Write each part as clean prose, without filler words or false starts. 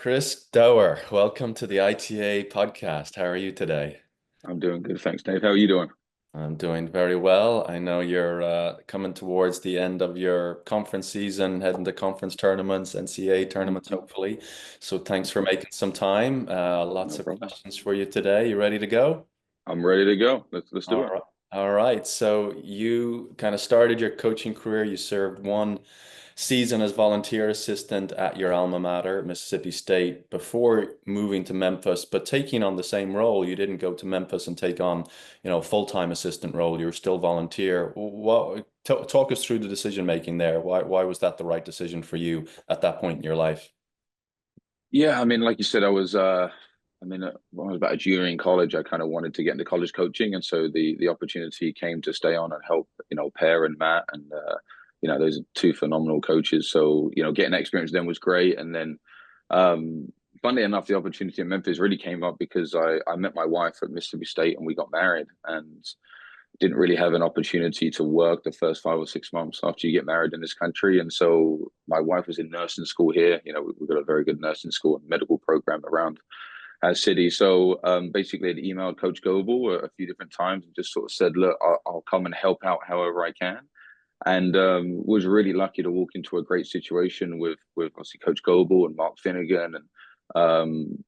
Chris Doerr, welcome to the ITA podcast. How are you today? I'm doing good, thanks, Dave. How are you doing? I'm doing very well. I know you're coming towards the end of your conference season, heading to conference tournaments, NCAA tournaments, Mhm. hopefully. So thanks for making some time. Lots No of problem. questions for you today. You ready to go? I'm ready to go. Let's All do it. right. All right. So you kind of started your coaching career. You served one season as volunteer assistant at your alma mater, Mississippi State, before moving to Memphis, but taking on the same role. You didn't go to Memphis and take on, full-time assistant role. You were still volunteer. Talk us through the decision making there. Why was that the right decision for you at that point in your life? Yeah, I mean, like you said, when I was about a junior in college, I kind of wanted to get into college coaching, and so the opportunity came to stay on and help, Per and Matt, and those are two phenomenal coaches. So getting that experience with them was great, and then, funnily enough, the opportunity in Memphis really came up because I met my wife at Mississippi State and we got married, and didn't really have an opportunity to work the first 5 or 6 months after you get married in this country. And so my wife was in nursing school here. We've got a very good nursing school and medical program around our city. So basically, I emailed Coach Goebel a few different times and just sort of said, look, I'll come and help out however I can. And was really lucky to walk into a great situation with obviously Coach Goebel and Mark Finnegan. And,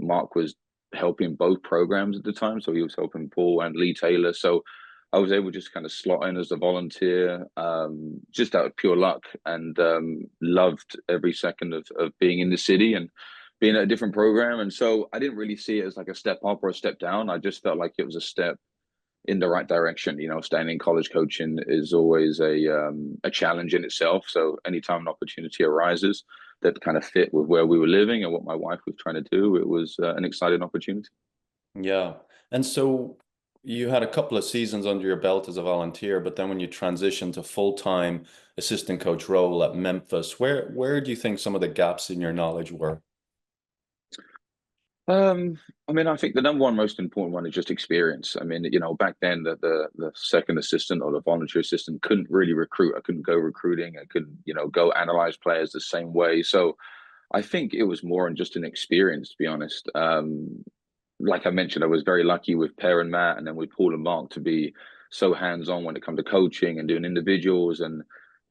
Mark was helping both programs at the time. So he was helping Paul and Lee Taylor. So I was able to just kind of slot in as a volunteer, just out of pure luck, and loved every second of being in the city and being at a different program. And so I didn't really see it as like a step up or a step down. I just felt like it was a step in the right direction. Staying in college coaching is always a challenge in itself. So anytime an opportunity arises that kind of fit with where we were living and what my wife was trying to do, it was an exciting opportunity. Yeah. And so you had a couple of seasons under your belt as a volunteer, but then when you transitioned to full-time assistant coach role at Memphis, where do you think some of the gaps in your knowledge were? Um, I mean, I think the number one most important one is just experience. I mean, back then the second assistant or the volunteer assistant couldn't really recruit. I couldn't go recruiting. I couldn't, go analyze players the same way. So I think it was more on just an experience, to be honest. Like I mentioned, I was very lucky with Per and Matt, and then with Paul and Mark to be so hands-on when it comes to coaching and doing individuals. And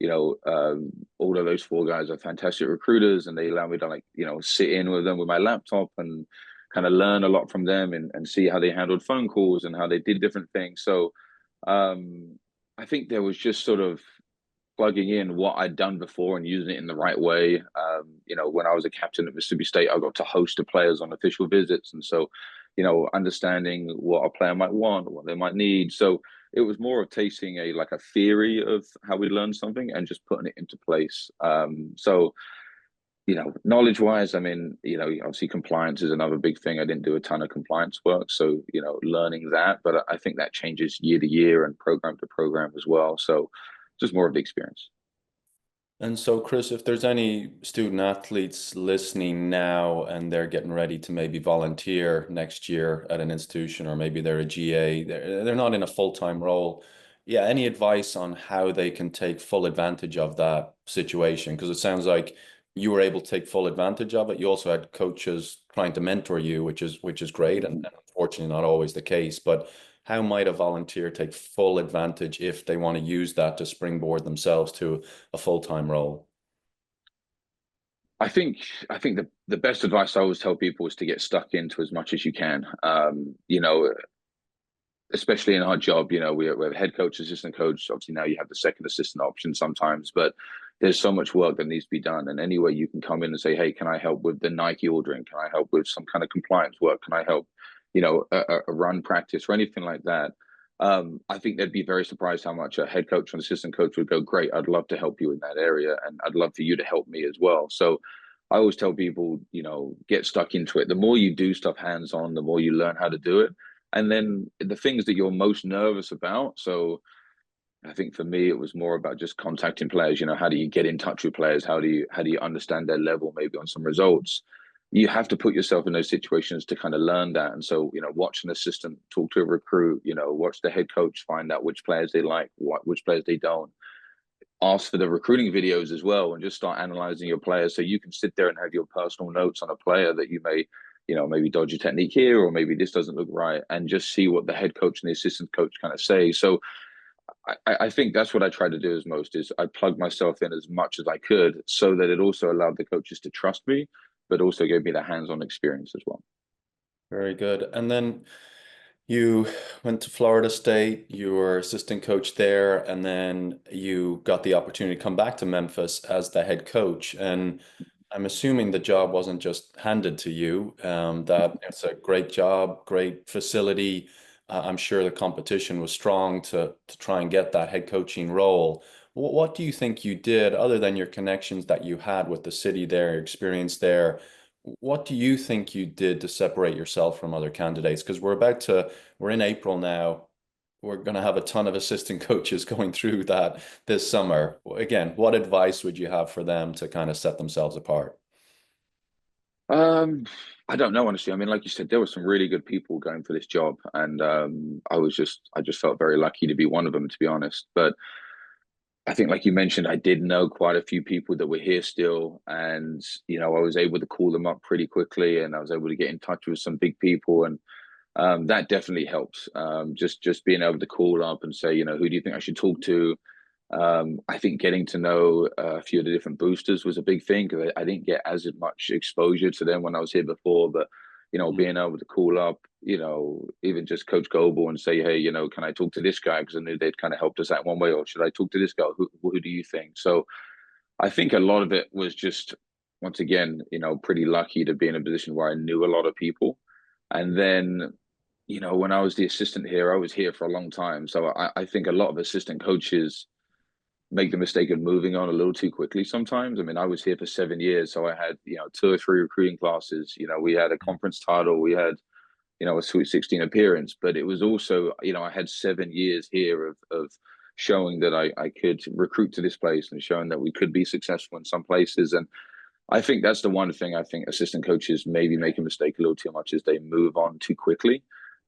all of those four guys are fantastic recruiters, and they allow me to sit in with them with my laptop and kind of learn a lot from them and see how they handled phone calls and how they did different things. So I think there was just sort of plugging in what I'd done before and using it in the right way. When I was a captain at Mississippi State, I got to host the players on official visits. And so, understanding what a player might want, what they might need. So it was more of tasting a theory of how we learn something and just putting it into place. Knowledge wise, I mean, obviously compliance is another big thing. I didn't do a ton of compliance work. So, learning that, but I think that changes year to year and program to program as well. So just more of the experience. And so, Chris, if there's any student athletes listening now and they're getting ready to maybe volunteer next year at an institution, or maybe they're a GA, they're not in a full-time role. Yeah, any advice on how they can take full advantage of that situation? Because it sounds like you were able to take full advantage of it. You also had coaches trying to mentor you, which is great, and unfortunately not always the case. But how might a volunteer take full advantage if they want to use that to springboard themselves to a full-time role? I think the best advice I always tell people is to get stuck into as much as you can. Especially in our job, we have head coach, assistant coach. Obviously now you have the second assistant option sometimes, but there's so much work that needs to be done. And any way you can come in and say, hey, can I help with the Nike ordering? Can I help with some kind of compliance work? Can I help, a run practice or anything like that? I think they'd be very surprised how much a head coach and assistant coach would go, great, I'd love to help you in that area. And I'd love for you to help me as well. So I always tell people, get stuck into it. The more you do stuff hands on, the more you learn how to do it. And then the things that you're most nervous about. So I think for me, it was more about just contacting players. How do you get in touch with players? How do you understand their level, maybe on some results? You have to put yourself in those situations to kind of learn that. And so, watch an assistant, talk to a recruit, watch the head coach, find out which players they like, which players they don't. ask for the recruiting videos as well, and just start analyzing your players, so you can sit there and have your personal notes on a player that you may, maybe dodge a technique here, or maybe this doesn't look right, and just see what the head coach and the assistant coach kind of say. So I think that's what I try to do as most, is I plug myself in as much as I could, so that it also allowed the coaches to trust me, but also gave me the hands-on experience as well. Very good. And then you went to Florida State, you were assistant coach there, and then you got the opportunity to come back to Memphis as the head coach. And I'm assuming the job wasn't just handed to you, that it's a great job, great facility. I'm sure the competition was strong to try and get that head coaching role. What do you think you did, other than your connections that you had with the city there, your experience there? What do you think you did to separate yourself from other candidates? Because we're in April now. We're going to have a ton of assistant coaches going through that this summer. Again, what advice would you have for them to kind of set themselves apart? Um, I don't know, honestly. I mean, like you said, there were some really good people going for this job, and I just felt very lucky to be one of them, to be honest. But I think, like you mentioned, I did know quite a few people that were here still, and I was able to call them up pretty quickly, and I was able to get in touch with some big people, and that definitely helps. Just being able to call up and say, who do you think I should talk to? I think getting to know a few of the different boosters was a big thing, because I didn't get as much exposure to them when I was here before. But being able to call up, even just Coach Goebel and say, hey, can I talk to this guy? Because I knew they'd kind of helped us out one way. Or should I talk to this guy? Who do you think? So I think a lot of it was just, once again, pretty lucky to be in a position where I knew a lot of people. And then, when I was the assistant here, I was here for a long time. So I think a lot of assistant coaches make the mistake of moving on a little too quickly sometimes. I mean, I was here for 7 years, so I had, two or three recruiting classes. We had a conference title, we had, a Sweet 16 appearance, but it was also, I had 7 years here of showing that I could recruit to this place, and showing that we could be successful in some places. And I think that's the one thing I think assistant coaches maybe make a mistake a little too much, is they move on too quickly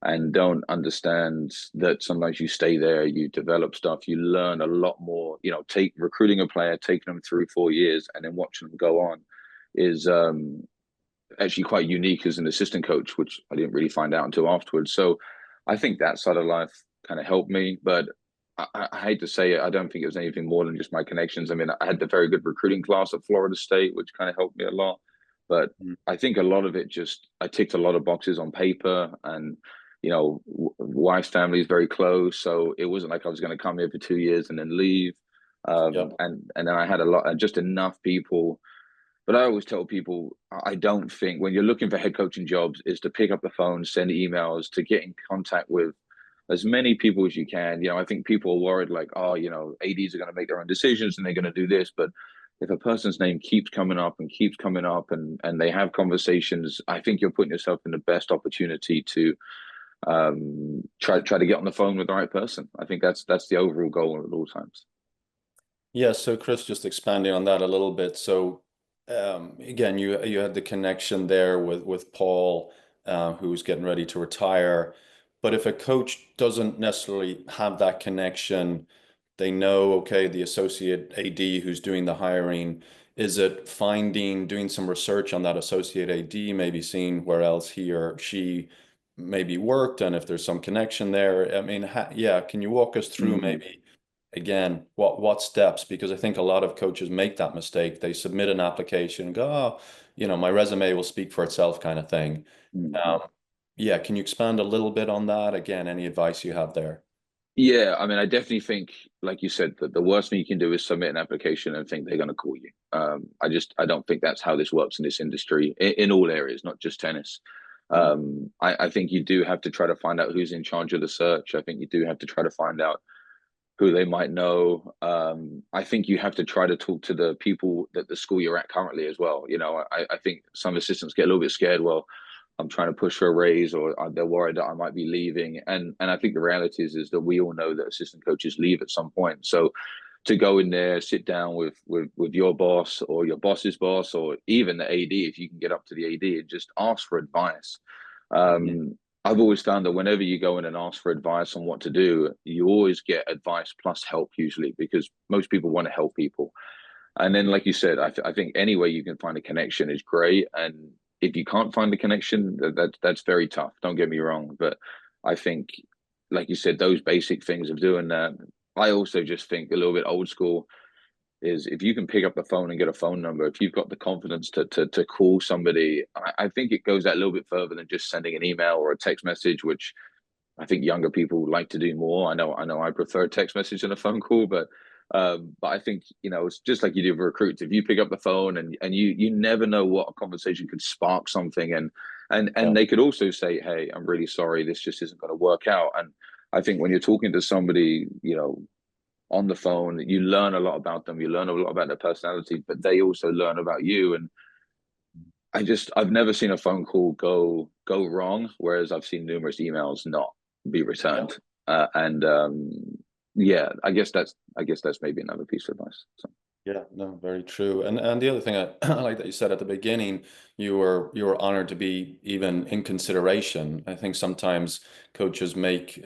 and don't understand that sometimes you stay there, you develop stuff, you learn a lot more. Take recruiting a player, taking them through 4 years, and then watching them go on is actually quite unique as an assistant coach, which I didn't really find out until afterwards. So I think that side of life kind of helped me. But I hate to say it, I don't think it was anything more than just my connections. I mean, I had the very good recruiting class at Florida State, which kind of helped me a lot. But I think a lot of it just, I ticked a lot of boxes on paper, and wife's family is very close, so it wasn't like I was going to come here for 2 years and then leave. Yep. And then I had a lot, and just enough people. But I always tell people, I don't think when you're looking for head coaching jobs is to pick up the phone, send emails, to get in contact with as many people as you can. I think people are worried, like, oh, ADs are going to make their own decisions and they're going to do this. But if a person's name keeps coming up and keeps coming up, and they have conversations, I think you're putting yourself in the best opportunity to try to get on the phone with the right person. I think that's the overall goal at all times. Yeah, so Chris, just expanding on that a little bit. So again, you had the connection there with Paul, who's getting ready to retire. But if a coach doesn't necessarily have that connection, they know, okay, the associate AD who's doing the hiring, is it doing some research on that associate AD, maybe seeing where else he or she maybe worked, and if there's some connection there? I mean, yeah, can you walk us through maybe again what steps? Because I think a lot of coaches make that mistake. They submit an application and go, oh, my resume will speak for itself, kind of thing. Mm-hmm. Um, yeah, can you expand a little bit on that? Again, any advice you have there? Yeah, I mean, I definitely think, like you said, that the worst thing you can do is submit an application and think they're going to call you. I don't think that's how this works in this industry, in all areas, not just tennis. Mm. I think you do have to try to find out who's in charge of the search. I think you do have to try to find out who they might know. I think you have to try to talk to the people that the school you're at currently as well. I think some assistants get a little bit scared. Well, I'm trying to push for a raise, or they're worried that I might be leaving. And I think the reality is that we all know that assistant coaches leave at some point. So to go in there, sit down with your boss or your boss's boss, or even the AD, if you can get up to the AD, and just ask for advice. Mhm. I've always found that whenever you go in and ask for advice on what to do, you always get advice plus help usually because most people want to help people. And then, like you said, I think any way you can find a connection is great. And if you can't find a connection, that's very tough. Don't get me wrong, but I think, like you said, those basic things of doing that. I also just think a little bit old school is if you can pick up the phone and get a phone number, if you've got the confidence to call somebody, I think it goes that little bit further than just sending an email or a text message, which I think younger people like to do more. I prefer a text message than a phone call, but I think it's just like you do with recruits. If you pick up the phone and you never know what a conversation could spark something, and Yeah. they could also say, "Hey, I'm really sorry, this just isn't going to work out." And I think when you're talking to somebody, on the phone, you learn a lot about them, you learn a lot about their personality, but they also learn about you. And I've never seen a phone call go wrong, whereas I've seen numerous emails not be Yeah. returned. And Yeah, I guess that's maybe another piece of advice. So. Yeah, no, very true. And the other thing I like that you said at the beginning, you were honored to be even in consideration. I think sometimes coaches make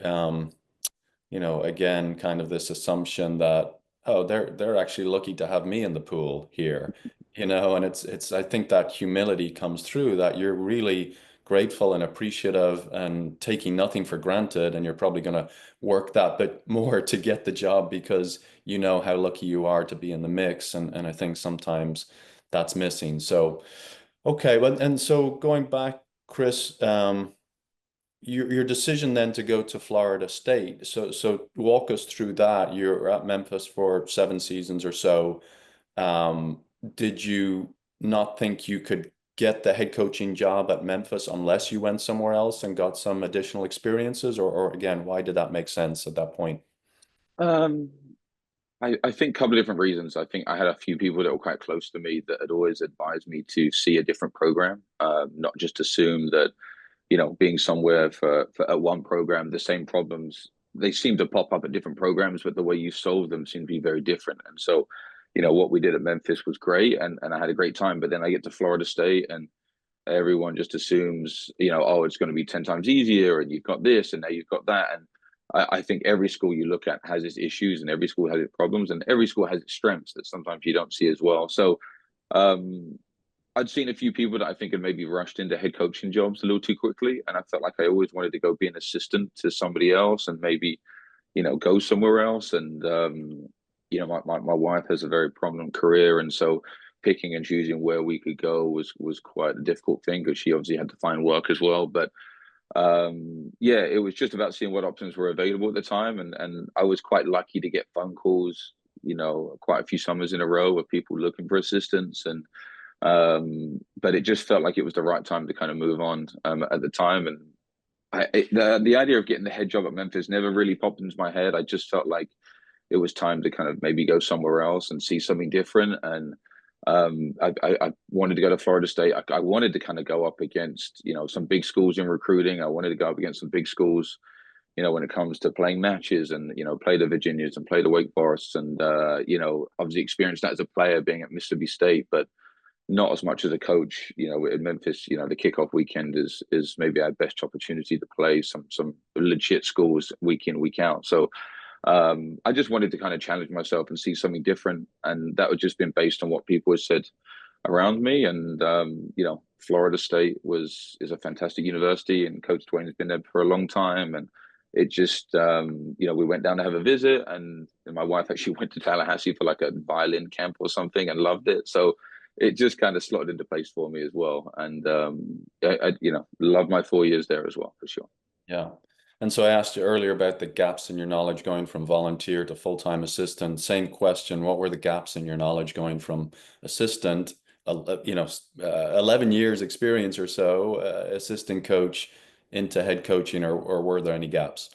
again, kind of this assumption that, oh, they're actually lucky to have me in the pool here, and it's I think that humility comes through that you're really grateful and appreciative and taking nothing for granted, and you're probably going to work that bit more to get the job because you know how lucky you are to be in the mix, and I think sometimes that's missing. So, okay, well, and so going back, Chris, your decision then to go to Florida State. So walk us through that. You're at Memphis for 7 seasons or so. Um, did you not think you could get the head coaching job at Memphis unless you went somewhere else and got some additional experiences? Or again, why did that make sense at that point? Um, I think a couple of different reasons. I think I had a few people that were quite close to me that had always advised me to see a different program, not just assume that being somewhere for at one program, the same problems they seem to pop up at different programs, but the way you solve them seem to be very different. And so, what we did at Memphis was great, and I had a great time. But then I get to Florida State, and everyone just assumes, oh, it's going to be 10 times easier, and you've got this, and now you've got that. And I think every school you look at has its issues, and every school has its problems, and every school has its strengths that sometimes you don't see as well. So. Um, I'd seen a few people that I think had maybe rushed into head coaching jobs a little too quickly, and I felt like I always wanted to go be an assistant to somebody else and maybe, go somewhere else. And my wife has a very prominent career, and so picking and choosing where we could go was quite a difficult thing because she obviously had to find work as well. But yeah, it was just about seeing what options were available at the time, and I was quite lucky to get phone calls, quite a few summers in a row of people looking for assistance. And but it just felt like it was the right time to kind of move on at the time. And the idea of getting the head job at Memphis never really popped into my head. I just felt like it was time to kind of maybe go somewhere else and see something different. And I wanted to go to Florida State. I wanted to kind of go up against some big schools in recruiting. I wanted to go up against some big schools. When it comes to playing matches and play the Virginias and play the Wake Forests and obviously experience that as a player being at Mississippi State, but not as much as a coach. In Memphis, the kickoff weekend is maybe our best opportunity to play some legit schools week in, week out. So I just wanted to kind of challenge myself and see something different, and that was just been based on what people had said around me. And Florida State is a fantastic university, and Coach Dwayne has been there for a long time, and it just we went down to have a visit, and my wife actually went to Tallahassee for like a violin camp or something and loved it. So it just kind of slotted into place for me as well. And I love my 4 years there as well, for sure. Yeah. And so I asked you earlier about the gaps in your knowledge going from volunteer to full-time assistant. Same question. What were the gaps in your knowledge going from assistant, 11 years experience or so, assistant coach into head coaching, or were there any gaps?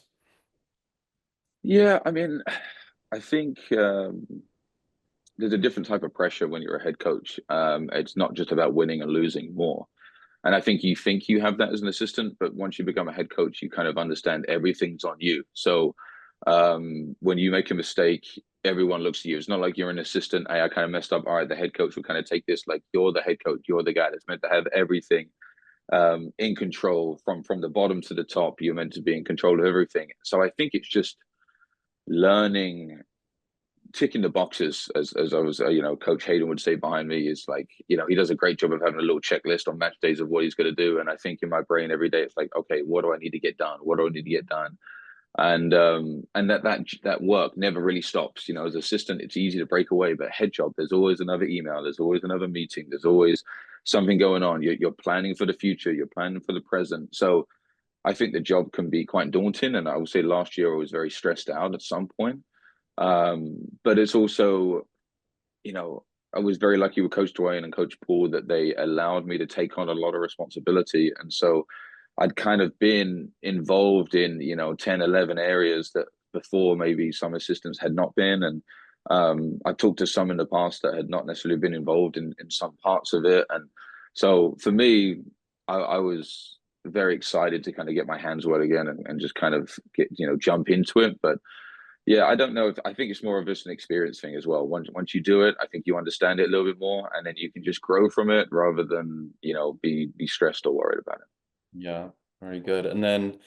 Yeah, I mean, I think there's a different type of pressure when you're a head coach. It's not just about winning and losing more. And I think you have that as an assistant, but once you become a head coach, you kind of understand everything's on you. So when you make a mistake, everyone looks at you. It's not like you're an assistant. Hey, I kind of messed up. All right, the head coach will kind of take this like you're the head coach. You're the guy that's meant to have everything in control from the bottom to the top. You're meant to be in control of everything. So I think it's just learning, ticking the boxes, as I was, Coach Hayden would say behind me, is like, he does a great job of having a little checklist on match days of what he's going to do. And I think in my brain every day, it's like, okay, what do I need to get done? What do I need to get done? And that work never really stops. As assistant, it's easy to break away, but head job, there's always another email, there's always another meeting, there's always something going on. You're planning for the future, you're planning for the present. So I think the job can be quite daunting. And I would say last year I was very stressed out at some point. But it's also, you know, I was very lucky with Coach Dwayne and Coach Paul that they allowed me to take on a lot of responsibility. And so I'd kind of been involved in, 10, 11 areas that before maybe some assistants had not been. And I talked to some in the past that had not necessarily been involved in some parts of it. And so for me, I was very excited to kind of get my hands wet again and just kind of get, jump into it. But yeah, I don't know if I think it's more of just an experience thing as well. Once you do it, I think you understand it a little bit more, and then you can just grow from it rather than be stressed or worried about it. Yeah, very good. And then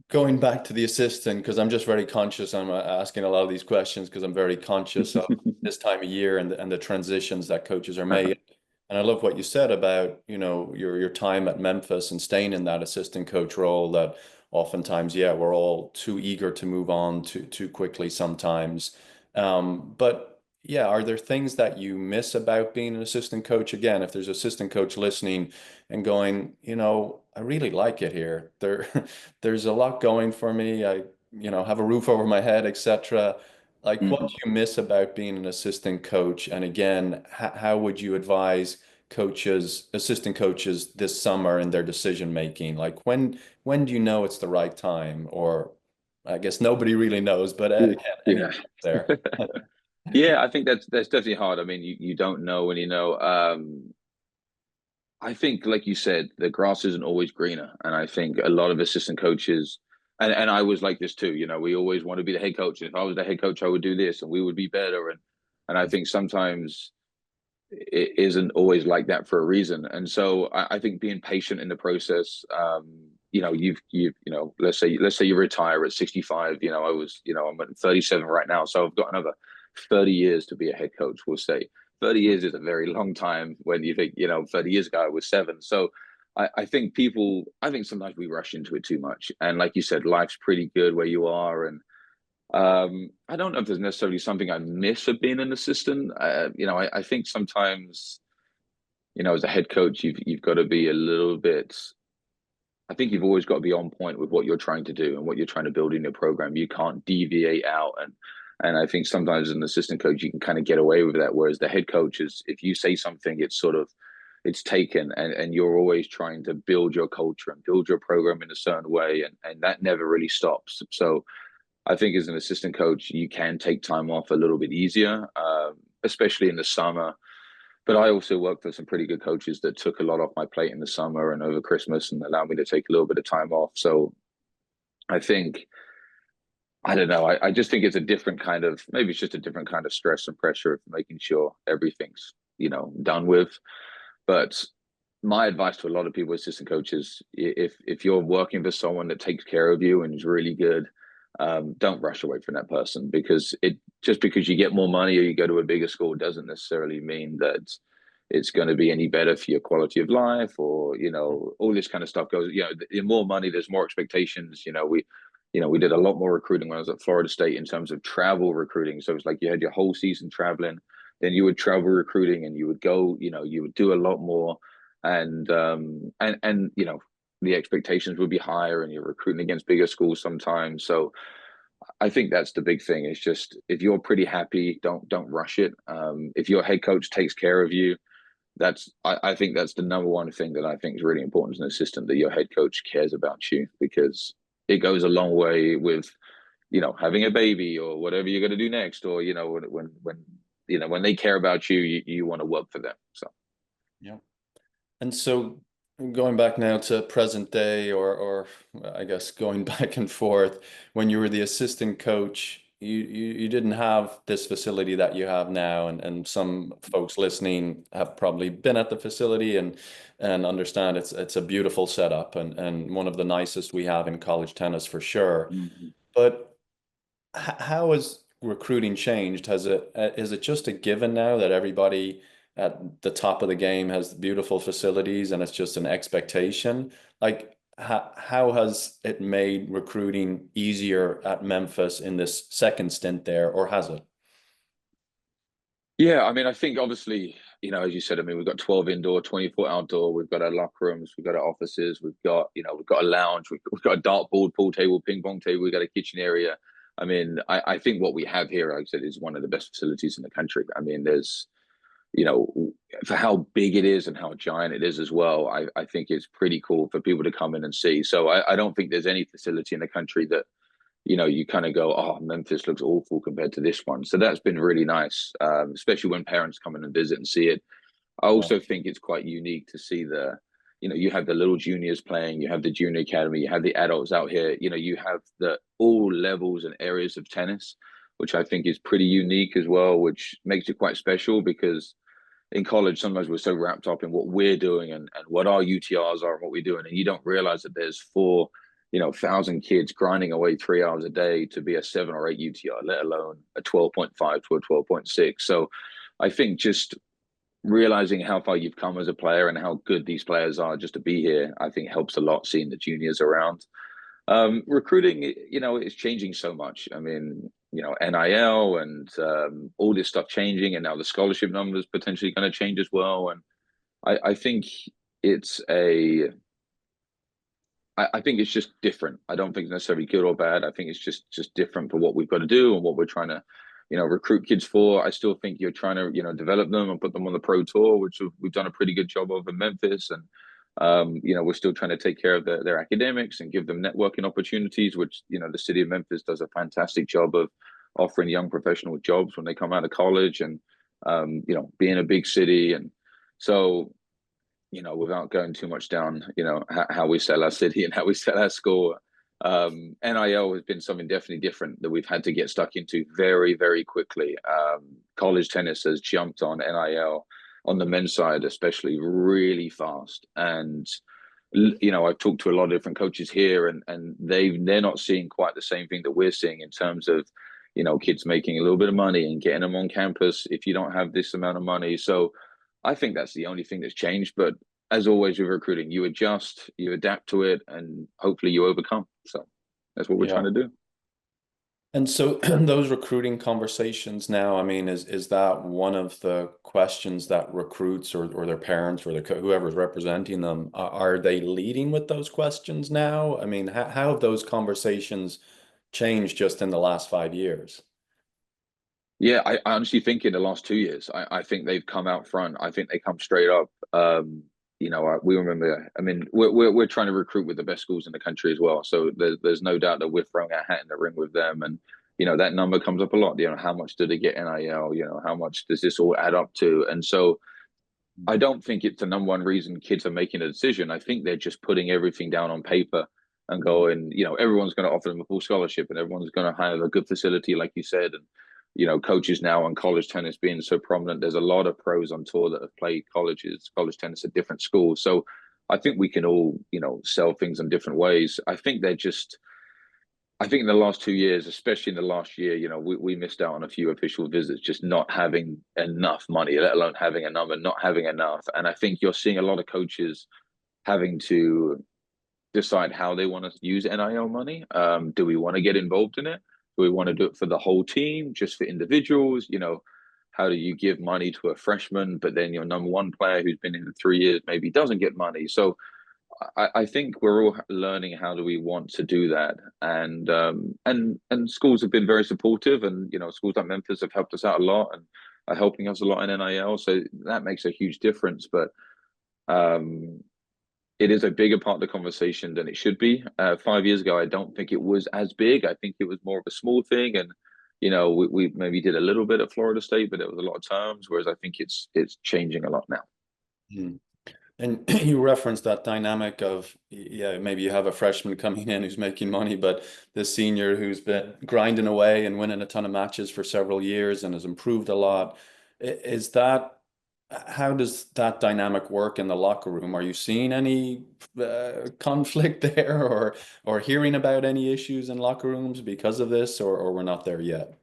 going back to the assistant, because I'm just very conscious, I'm asking a lot of these questions because I'm very conscious of this time of year and the transitions that coaches are Uh-huh. made. And I love what you said about, your time at Memphis and staying in that assistant coach role, that oftentimes, yeah, we're all too eager to move on too quickly sometimes. But yeah, are there things that you miss about being an assistant coach? Again, if there's assistant coach listening and going, I really like it here. There's a lot going for me. I, have a roof over my head, etc. Like, what do Mhm. you miss about being an assistant coach? And again, how would you advise coaches, assistant coaches this summer in their decision making? Like, when do you know it's the right time? Or I guess nobody really knows, but Ooh, again, any yeah. tips there? Yeah, I think that's definitely hard. I mean, you don't know when you know. I think, like you said, the grass isn't always greener, and I think a lot of assistant coaches, and I was like this too. We always want to be the head coach, and if I was the head coach, I would do this, and we would be better. And I think sometimes it isn't always like that for a reason. And so I think being patient in the process. Let's say you retire at 65. I'm at 37 right now, so I've got another 30 years to be a head coach. We'll say 30 years is a very long time when you think 30 years ago I was seven. So I think sometimes we rush into it too much. And like you said, life's pretty good where you are, and I don't know if there's necessarily something I miss of being an assistant. I think sometimes, as a head coach, you've got to be a little bit. I think you've always got to be on point with what you're trying to do and what you're trying to build in your program. You can't deviate out, and I think sometimes as an assistant coach, you can kind of get away with that. Whereas the head coach is, if you say something, it's taken, and you're always trying to build your culture and build your program in a certain way, and that never really stops. So I think as an assistant coach, you can take time off a little bit easier, especially in the summer. But I also worked for some pretty good coaches that took a lot off my plate in the summer and over Christmas and allowed me to take a little bit of time off. So I think, I don't know, I just think it's a different kind of, maybe it's just a different kind of stress and pressure of making sure everything's, done with. But my advice to a lot of people, assistant coaches, if you're working for someone that takes care of you and is really good, don't rush away from that person, because it just because you get more money or you go to a bigger school doesn't necessarily mean that it's going to be any better for your quality of life, or all this kind of stuff goes. The more money, there's more expectations. We did a lot more recruiting when I was at Florida State in terms of travel recruiting. So it's like you had your whole season traveling, then you would travel recruiting, and you would go, you would do a lot more, and the expectations would be higher, and you're recruiting against bigger schools sometimes. So I think that's the big thing. Is just, if you're pretty happy, don't rush it. If your head coach takes care of you, I think that's the number one thing that I think is really important as an assistant, that your head coach cares about you, because it goes a long way with having a baby or whatever you're going to do next, or when they care about you, you want to work for them. So Yeah. And so going back now to present day, or I guess going back and forth, when you were the assistant coach you didn't have this facility that you have now, and some folks listening have probably been at the facility and understand it's a beautiful setup and one of the nicest we have in college tennis for sure. Mhm. But how has recruiting changed? Is it just a given now that everybody at the top of the game has beautiful facilities and it's just an expectation? Like, how has it made recruiting easier at Memphis in this second stint there, or has it? Yeah, I mean, I think obviously, as you said, I mean, we've got 12 indoor, 24 outdoor. We've got our locker rooms, we've got our offices, we've got a lounge, we've got a dartboard, pool table, ping pong table, we've got a kitchen area. I mean, I think what we have here, like I said, is one of the best facilities in the country. I mean, there's, you know, for how big it is and how giant it is as well, I think it's pretty cool for people to come in and see. So I don't think there's any facility in the country that you kind of go, oh, Memphis looks awful compared to this one. So that's been really nice, especially when parents come in and visit and see it. I Yeah. also think it's quite unique to see you have the little juniors playing, you have the junior academy, you have the adults out here, you have the all levels and areas of tennis, which I think is pretty unique as well, which makes it quite special because in college, sometimes we're so wrapped up in what we're doing and what our UTRs are and what we're doing. And you don't realize that there's 1,000 kids grinding away 3 hours a day to be a 7 or 8 UTR, let alone a 12.5 to a 12.6. So I think just realizing how far you've come as a player and how good these players are just to be here, I think helps a lot seeing the juniors around. Recruiting, is changing so much. I mean, NIL and all this stuff changing, and now the scholarship numbers potentially going to change as well. And I think it's a, I think it's just different. I don't think it's necessarily good or bad. I think it's just different for what we've got to do and what we're trying to, recruit kids for. I still think you're trying to, develop them and put them on the pro tour, which we've done a pretty good job of in Memphis. And we're still trying to take care of their academics and give them networking opportunities, which, the city of Memphis does a fantastic job of offering young professional jobs when they come out of college and, being a big city. And so, without going too much down, how we sell our city and how we sell our school, NIL has been something definitely different that we've had to get stuck into very, very quickly. College tennis has jumped on NIL on the men's side, especially really fast. And I've talked to a lot of different coaches here, and they're not seeing quite the same thing that we're seeing in terms of kids making a little bit of money and getting them on campus if you don't have this amount of money. So I think that's the only thing that's changed. But as always with recruiting, you adjust, you adapt to it, and hopefully you overcome. So that's what we're trying Yeah. to do. And so those recruiting conversations now, I mean, is that one of the questions that recruits or their parents or whoever's representing them, are they leading with those questions now? I mean, how have those conversations changed just in the last 5 years? Yeah, I honestly think in the last 2 years, I think they've come out front. I think they come straight up. We remember. I mean, we're trying to recruit with the best schools in the country as well. So there's no doubt that we're throwing our hat in the ring with them. And that number comes up a lot. How much do they get NIL? How much does this all add up to? And so I don't think it's the number one reason kids are making a decision. I think they're just putting everything down on paper and going, everyone's going to offer them a full scholarship and everyone's going to have a good facility, like you said. And, coaches now on college tennis being so prominent, there's a lot of pros on tour that have played college tennis at different schools. So I think we can all, sell things in different ways. I think in the last 2 years, especially in the last year, we missed out on a few official visits, just not having enough money, let alone having a number, not having enough. And I think you're seeing a lot of coaches having to decide how they want to use NIL money. Do we want to get involved in it? Do we want to do it for the whole team, just for individuals? How do you give money to a freshman, but then your number one player who's been in 3 years maybe doesn't get money? So I think we're all learning how do we want to do that, and schools have been very supportive, and schools like Memphis have helped us out a lot and are helping us a lot in NIL, so that makes a huge difference. But um, it is a bigger part of the conversation than it should be. 5 years ago, I don't think it was as big. I think it was more of a small thing, and we maybe did a little bit at Florida State, but it was a lot of terms. Whereas I think it's changing a lot now. Hmm. And you referenced that dynamic of, yeah, maybe you have a freshman coming in who's making money, but the senior who's been grinding away and winning a ton of matches for several years and has improved a lot. Is that, how does that dynamic work in the locker room? Are you seeing any conflict there, or hearing about any issues in locker rooms because of this, or we're not there yet?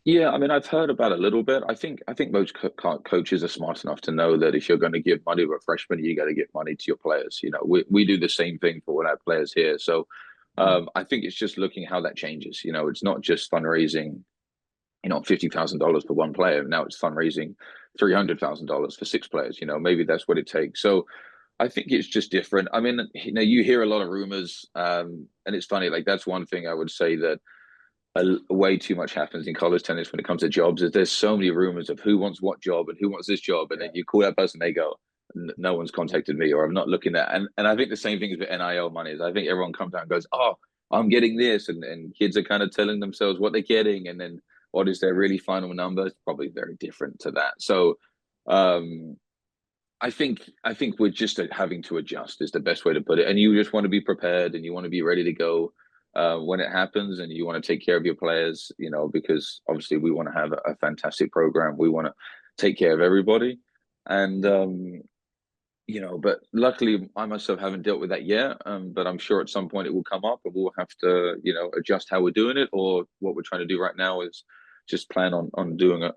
Yeah, I mean, I've heard about it a little bit. I think most coaches are smart enough to know that if you're going to give money to a freshman, you got to give money to your players. You know, we do the same thing for all our players here. So Mm. I think it's just looking how that changes. You know, it's not just fundraising, you know, $50,000 for one player. Now it's fundraising $300,000 for six players. You know, maybe that's what it takes. So I think it's just different. I mean, you know, you hear a lot of rumors, and it's funny. Like that's one thing I would say that way too much happens in college tennis when it comes to jobs. Is there's so many rumors of who wants what job and who wants this job, and then you call that person, they go, no one's contacted me, or I'm not looking at. And I think the same thing is with NIL money. Is I think everyone comes out and goes, oh, I'm getting this, and kids are kind of telling themselves what they're getting, and then what is their really final number? It's probably very different to that. So um, I think we're just having to adjust is the best way to put it. And you just want to be prepared and you want to be ready to go when it happens, and you want to take care of your players, you know, because obviously we want to have a fantastic program. We want to take care of everybody, and you know, but luckily I myself haven't dealt with that yet. But I'm sure at some point it will come up, and we'll have to, you know, adjust how we're doing it. Or what we're trying to do right now is just plan on doing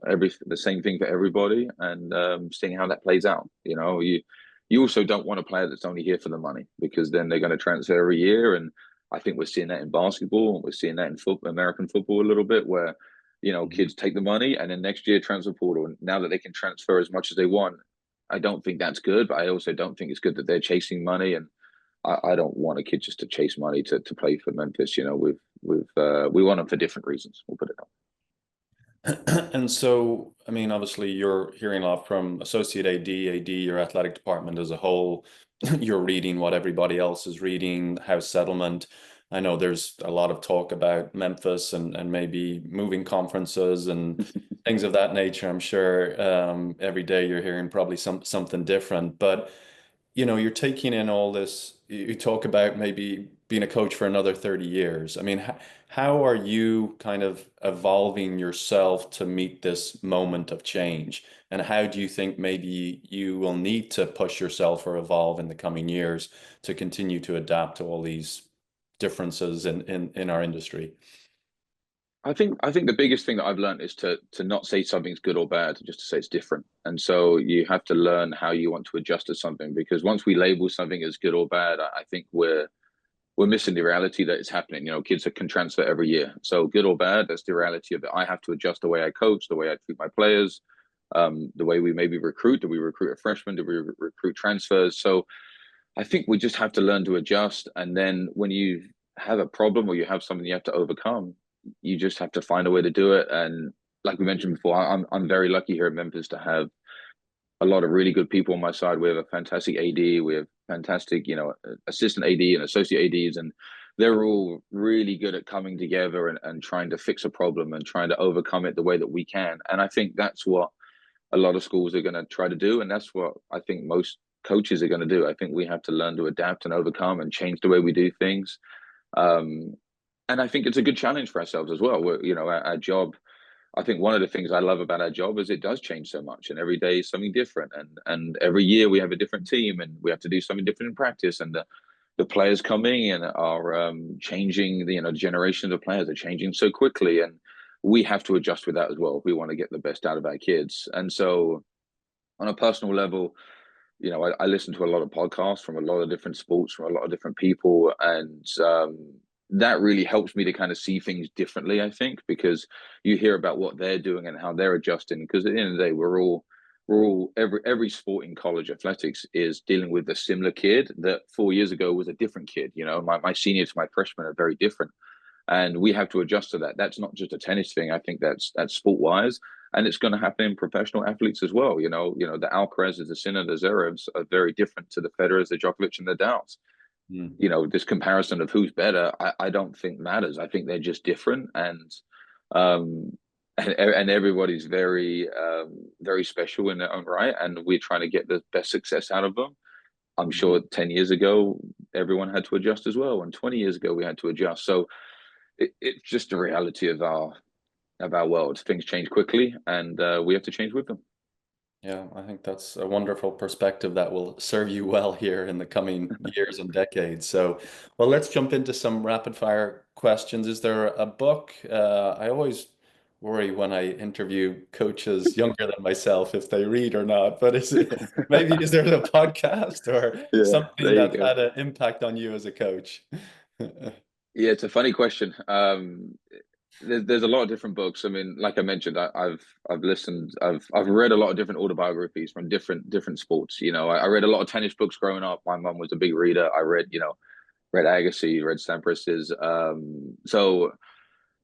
the same thing for everybody, and seeing how that plays out. You know, you also don't want a player that's only here for the money, because then they're going to transfer every year. And I think we're seeing that in basketball, and we're seeing that in football, American football a little bit, where you know Mhm. kids take the money and then next year transfer portal, and now that they can transfer as much as they want, I don't think that's good, but I also don't think it's good that they're chasing money. And I don't want a kid just to chase money to play for Memphis. You know, we want them for different reasons. We'll put it And so, I mean, obviously, you're hearing a lot from Associate AD, your athletic department as a whole. You're reading what everybody else is reading, house settlement. I know there's a lot of talk about Memphis and maybe moving conferences and on. things of that nature. I'm sure every day you're hearing probably something different. But you're taking in all this. You talk about maybe being a coach for another 30 years. I mean, how are you kind of evolving yourself to meet this moment of change? And how do you think maybe you will need to push yourself or evolve in the coming years to continue to adapt to all these differences in our industry? I think the biggest thing that I've learned is to not say something's good or bad, just to say it's different. And so you have to learn how you want to adjust to something, because once we label something as good or bad, I think we're missing the reality that it's happening. You know, kids can transfer every year. So good or bad, that's the reality of it. I have to adjust the way I coach, the way I treat my players, the way we maybe recruit. Do we recruit a freshman? Do we recruit transfers? So I think we just have to learn to adjust. And then when you have a problem or you have something you have to overcome, you just have to find a way to do it. And like we mentioned before, I'm very lucky here at Memphis to have a lot of really good people on my side. We have a fantastic AD, we have fantastic, you know, assistant AD and associate ADs, and they're all really good at coming together and trying to fix a problem and trying to overcome it the way that we can. And I think that's what a lot of schools are going to try to do, and that's what I think most coaches are going to do. I think we have to learn to adapt and overcome and change the way we do things. Um, and I think it's a good challenge for ourselves as well. You know, our job, I think one of the things I love about our job is it does change so much, and every day is something different, and every year we have a different team, and we have to do something different in practice, and the players coming and are changing. The generations of players are changing so quickly, and we have to adjust with that as well if we want to get the best out of our kids. And so, on a personal level, you know, I listen to a lot of podcasts from a lot of different sports, from a lot of different people, and that really helps me to kind of see things differently. I think because you hear about what they're doing and how they're adjusting. Because at the end of the day, we're all every sport in college athletics is dealing with a similar kid that 4 years ago was a different kid. You know, my senior to my freshman are very different, and we have to adjust to that. That's not just a tennis thing. I think that's sport wise, and it's going to happen in professional athletes as well. The Alcarazes, the Sinner, the Zverevs are very different to the Federers, the Djokovic, and the Dows. Mm. You know, this comparison of who's better, I don't think matters. I think they're just different, um, and everybody's very very special in their own right, and we're trying to get the best success out of them. I'm Mhm. sure 10 years ago, everyone had to adjust as well. And 20 years ago, we had to adjust. So it's just the reality of our world. Things change quickly, and we have to change with them. Yeah, I think that's a wonderful perspective that will serve you well here in the coming years and decades. So, well, let's jump into some rapid fire questions. Is there a book? I always worry when I interview coaches younger than myself if they read or not, but maybe is there a podcast or Yeah, something there you that go. had an impact on you as a coach? Yeah, it's a funny question. There's a lot of different books. I mean, like I mentioned, I've listened, I've read a lot of different autobiographies from different sports. I read a lot of tennis books growing up. My mum was a big reader. I read, read Agassi, read Sampras's.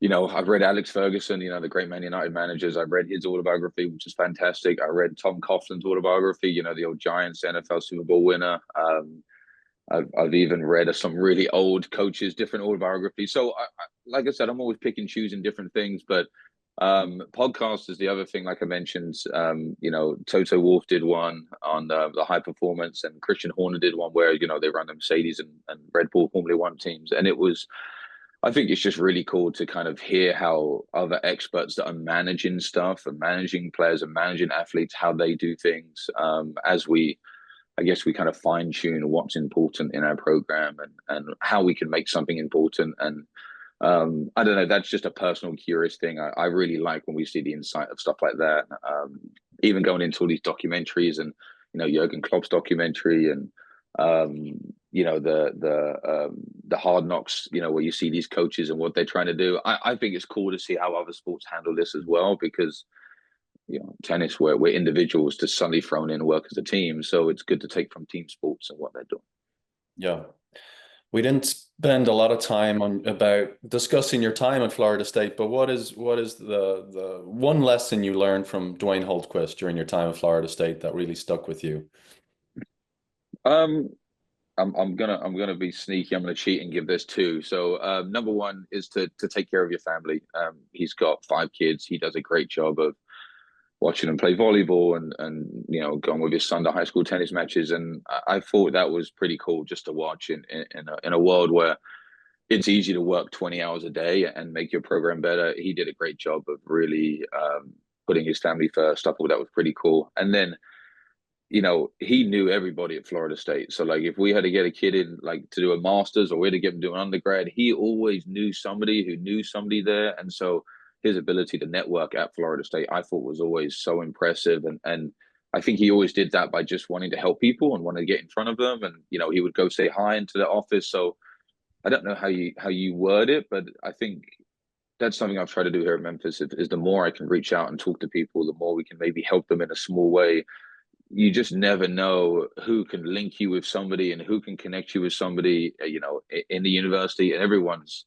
I've read Alex Ferguson, the great Man United managers. I've read his autobiography, which is fantastic. I read Tom Coughlin's autobiography, the old Giants NFL Super Bowl winner. I've even read some really old coaches, different autobiographies. So, like I said, I'm always picking, choosing different things. But podcasts is the other thing. Like I mentioned, Toto Wolff did one on the high performance, and Christian Horner did one where they run the Mercedes and Red Bull Formula One teams, and it was. I think it's just really cool to kind of hear how other experts that are managing stuff and managing players and managing athletes, how they do things as I guess we kind of fine tune what's important in our program and how we can make something important. And I don't know, that's just a personal curious thing. I really like when we see the insight of stuff like that. Even going into all these documentaries and Jurgen Klopp's documentary and um, the hard knocks, where you see these coaches and what they're trying to do. I think it's cool to see how other sports handle this as well because tennis where we're individuals to suddenly thrown in and work as a team. So it's good to take from team sports and what they're doing. Yeah. We didn't spend a lot of time on about discussing your time at Florida State, but what is the one lesson you learned from Dwayne Holtquist during your time at Florida State that really stuck with you? Um, I'm gonna be sneaky. I'm gonna cheat and give this two. So number one is to take care of your family. He's got 5 kids. He does a great job of watching him play volleyball and going with his son to high school tennis matches. And I thought that was pretty cool just to watch in a world where it's easy to work 20 hours a day and make your program better. He did a great job of really putting his family first. I thought that was pretty cool. And then he knew everybody at Florida State. So like if we had to get a kid in like to do a master's or we had to get him to do an undergrad, he always knew somebody who knew somebody there. And so his ability to network at Florida State, I thought was always so impressive. And I think he always did that by just wanting to help people and wanting to get in front of them. And he would go say hi into the office. So I don't know how you word it, but I think that's something I've tried to do here at Memphis is the more I can reach out and talk to people, the more we can maybe help them in a small way. You just never know who can link you with somebody and who can connect you with somebody, in the university. And everyone's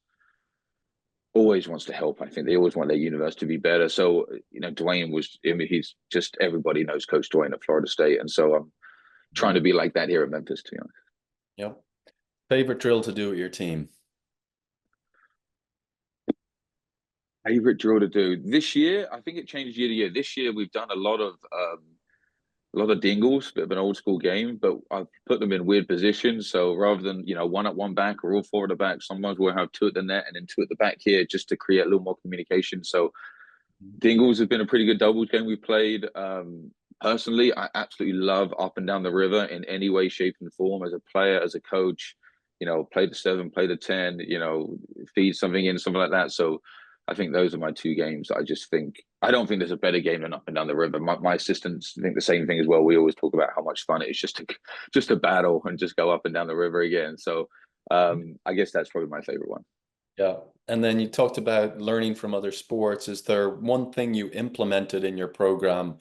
always wants to help. I think they always want their university to be better. So, Dwayne I mean, he's just everybody knows Coach Dwayne at Florida State. And so I'm trying to Mhm. be like that here at Memphis, to be honest. Yep. Favorite drill to do with your team? Favorite drill to do this year? I think it changes year to year. This year we've done a lot of dingles, bit of an old school game, but I've put them in weird positions. So rather than, one at one back or all four at the back, sometimes we'll have two at the net and then two at the back here just to create a little more communication. So dingles have been a pretty good doubles game we played. Personally, I absolutely love up and down the river in any way, shape, and form as a player, as a coach. Play the seven, play the 10, feed something in, something like that. So I think those are my two games. I don't think there's a better game than up and down the river. My assistants think the same thing as well. We always talk about how much fun it is just to battle and just go up and down the river again. So I guess that's probably my favorite one. Yeah. And then you talked about learning from other sports. Is there one thing you implemented in your program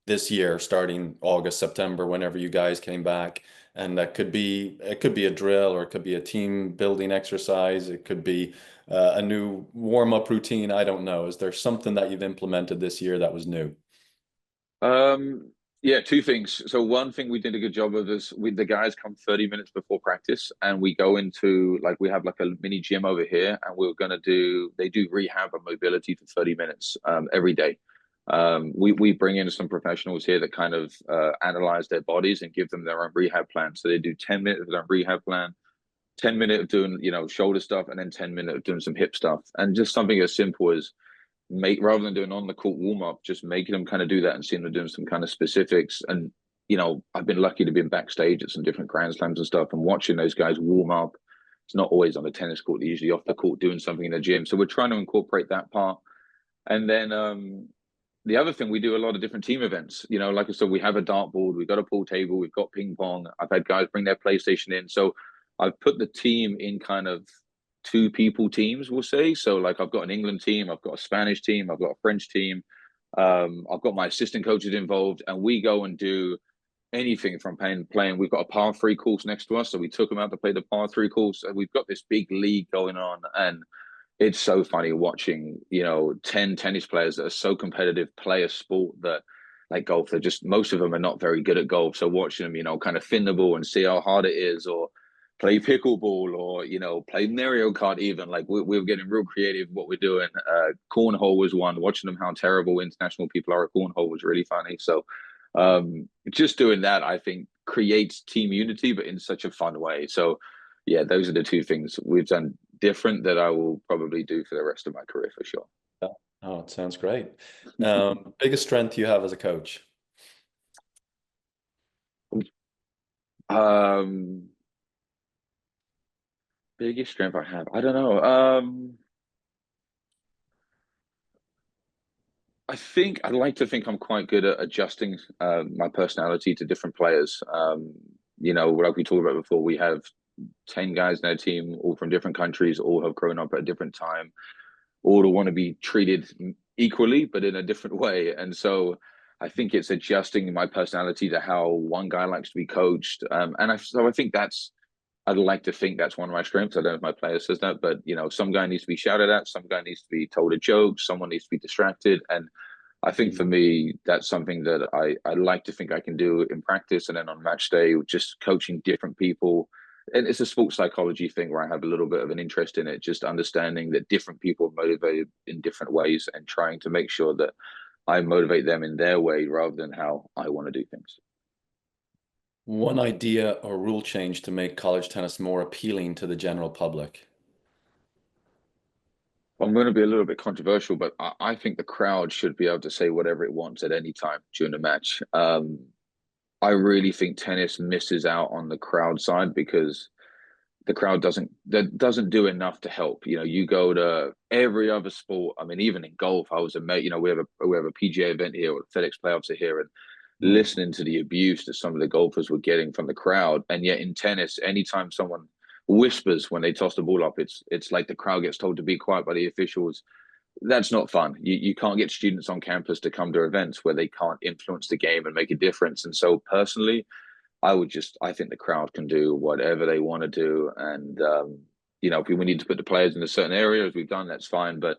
this year, starting August, September, whenever you guys came back? And it could be a drill, or it could be a team building exercise. It could be a new warm-up routine. I don't know. Is there something that you've implemented this year that was new? Um, yeah, two things. So one thing we did a good job of is the guys come 30 minutes before practice and we go into like we have like a mini gym over here and they do rehab and mobility for 30 minutes every day. We bring in some professionals here that kind of analyze their bodies and give them their own rehab plan. So they do 10 minutes of their rehab plan, 10 minutes of doing shoulder stuff, and then 10 minutes of doing some hip stuff, and just something as simple as make rather than doing on the court warm up, just making them kind of do that and seeing them doing some kind of specifics. And I've been lucky to be backstage at some different Grand Slams and stuff, and watching those guys warm up. It's not always on the tennis court; they're usually off the court doing something in the gym. So we're trying to incorporate that part. And then the other thing, we do a lot of different team events. Like I said, we have a dartboard, we've got a pool table, we've got ping pong. I've had guys bring their PlayStation in. So I've put the team in kind of two people teams, we'll say. So like I've got an England team, I've got a Spanish team, I've got a French team. I've got my assistant coaches involved, and we go and do anything from playing. We've got a par three course next to us, so we took them out to play the par three course. And we've got this big league going on, and it's so funny watching 10 tennis players that are so competitive play a sport that, like golf, they're just, most of them are not very good at golf. So watching them kind of fin the ball and see how hard it is, or play pickleball, or play Mario Kart. Even like we're getting real creative what we're doing. Cornhole was one. Watching them how terrible international people are at cornhole was really funny. So just doing that, I think, creates team unity, but in such a fun way. So yeah, those are the two things we've done different that I will probably do for the rest of my career for sure. Yeah. Oh, it sounds great. Biggest strength you have as a coach? Um, Biggest strength I have, I don't know. I think I'd like to think I'm quite good at adjusting my personality to different players. Like we talked about before, we have 10 guys in our team, all from different countries, all have grown up at a different time, all to want to be treated equally, but in a different way. And so I think it's adjusting my personality to how one guy likes to be coached. So I think I'd like to think that's one of my strengths. I don't know if my player says that, but some guy needs to be shouted at, some guy needs to be told a joke, someone needs to be distracted. And I think for me, that's something that I like to think I can do in practice, and then on match day, just coaching different people. And it's a sports psychology thing where I have a little bit of an interest in it, just understanding that different people are motivated in different ways and trying to make sure that I motivate them in their way rather than how I want to do things. One idea or rule change to make college tennis more appealing to the general public? I'm going to be a little bit controversial, but I think the crowd should be able to say whatever it wants at any time during the match. I really think tennis misses out on the crowd side because the crowd doesn't do enough to help. You go to every other sport. I mean, even in golf, I was amazed. We have a PGA event here, or FedEx playoffs are here, and Mm. listening to the abuse that some of the golfers were getting from the crowd. And yet in tennis, anytime someone whispers when they toss the ball up, it's like the crowd gets told to be quiet by the officials. That's not fun. You can't get students on campus to come to events where they can't influence the game and make a difference. And so personally, I think the crowd can do whatever they want to do. And, if we need to put the players in a certain area, as we've done, that's fine. But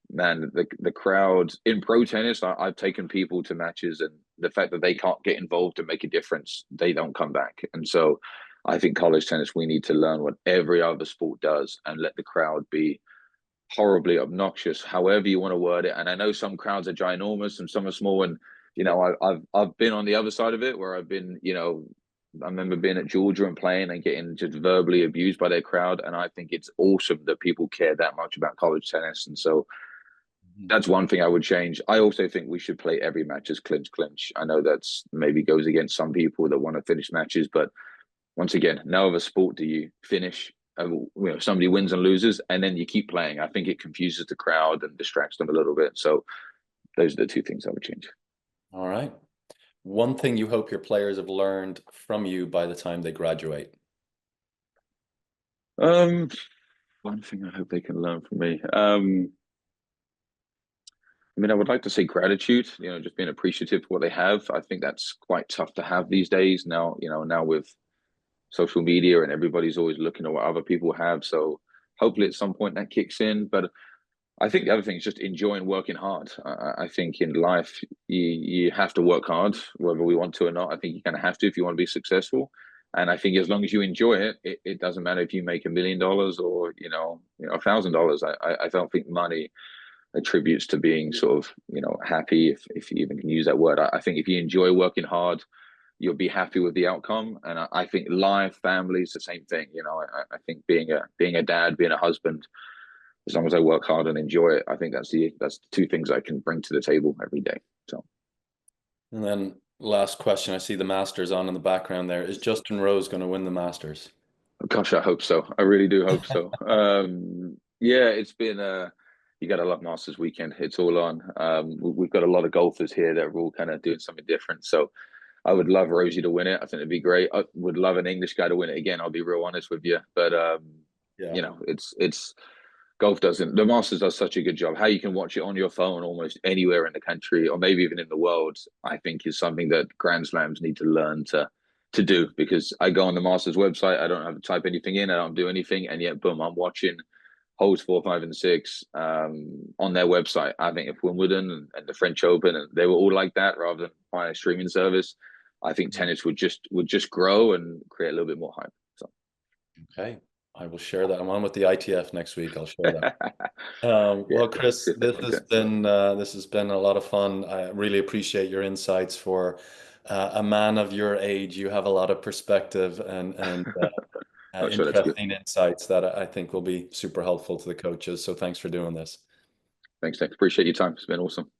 man, the crowd in pro tennis, I've taken people to matches, and the fact that they can't get involved and make a difference, they don't come back. And so I think college tennis, we need to learn what every other sport does and let the crowd be horribly obnoxious, however you want to word it. And I know some crowds are ginormous and some are small. And I've been on the other side of it, where I've been, I remember being at Georgia and playing and getting just verbally abused by their crowd. And I think it's awesome that people care that much about college tennis. And so that's one thing I would change. I also think we should play every match as clinch. I know that's maybe goes against some people that want to finish matches, but once again, no other sport do you finish. Somebody wins and loses, and then you keep playing. I think it confuses the crowd and distracts them a little bit. So those are the two things I would change. All right. One thing you hope your players have learned from you by the time they graduate? Um, One thing I hope they can learn from me. I mean, I would like to say gratitude, just being appreciative for what they have. I think that's quite tough to have these days now, now with social media and everybody's always looking at what other people have. So hopefully at some point that kicks in. But I think the other thing is just enjoying working hard. I think in life, you have to work hard, whether we want to or not. I think you're going to have to if you want to be successful. And I think as long as you enjoy it, it doesn't matter if you make $1 million or, $1,000. I don't think money attributes to being sort of, happy, if you even can use that word. I think if you enjoy working hard, you'll be happy with the outcome. And I think life, family is the same thing. I think being a dad, being a husband, as long as I work hard and enjoy it, I think that's the two things I can bring to the table every day. So, And then last question, I see the Masters on in the background there. Is Justin Rose going to win the Masters? gosh, I hope so. I really do hope so. Yeah, it's been you got to love Masters weekend. It's all on. We've got a lot of golfers here that are all kind of doing something different. So I would love Rosie to win it. I think it'd be great. I would love an English guy to win it again. I'll be real honest with you, but Yeah. it's golf doesn't. The Masters does such a good job. How you can watch it on your phone almost anywhere in the country, or maybe even in the world, I think is something that Grand Slams need to learn to do. Because I go on the Masters website, I don't have to type anything in, I don't do anything, and yet boom, I'm watching holes 4, 5, and 6 on their website. I think if Wimbledon and the French Open and they were all like that rather than via streaming service, I think tennis would just grow and create a little bit more hype. So Okay. I will share that. I'm on with the ITF next week. I'll share that. yeah, Well, Chris, see if that's okay. this has been a lot of fun. I really appreciate your insights for a man of your age. You have a lot of perspective and Oh, sure, that's good. interesting insights that I think will be super helpful to the coaches. So thanks for doing this. Thanks, Nick. Appreciate your time. It's been awesome.